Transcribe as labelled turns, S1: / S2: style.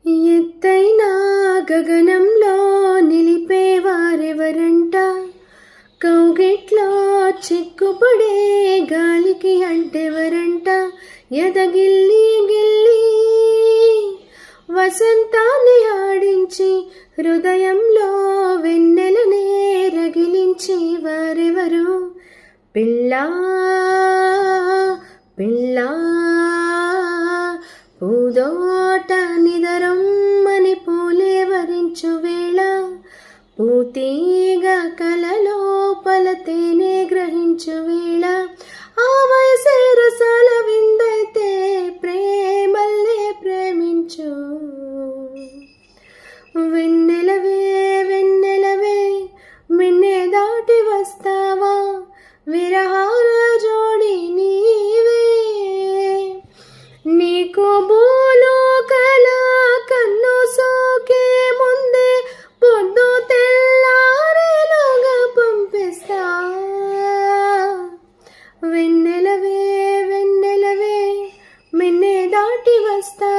S1: ఎత్తైన గగనంలో నిలిపేవారెవరంట, కౌగిట్లో చిక్కుపడే గాలికి అంటెవరంట. ఎదగిల్లి గిల్లి వసంతాన్ని ఆడించి హృదయంలో వెన్నెలనే రగిలించి వారెవరు. పిల్లా పిల్లా పూదోట నిదరమ్మని పూలే వరించు వేళ, పూతీగా కలలోపల తేనె గ్రహించు వేళ. ఆ వయసే రసాల విందైతే ప్రేమల్లే ప్రేమించు. వెన్నెలవే వెన్నెలవే మిన్నే దాటి వస్తావా, విరహాల జోడి నీవే. నీకు భూలోకల కన్ను సోకే ముందే పొద్దు తెల్లారేలోగా పంపిస్తా. వెన్నెలవే వెన్నెలవే మిన్నే దాటి వస్తా.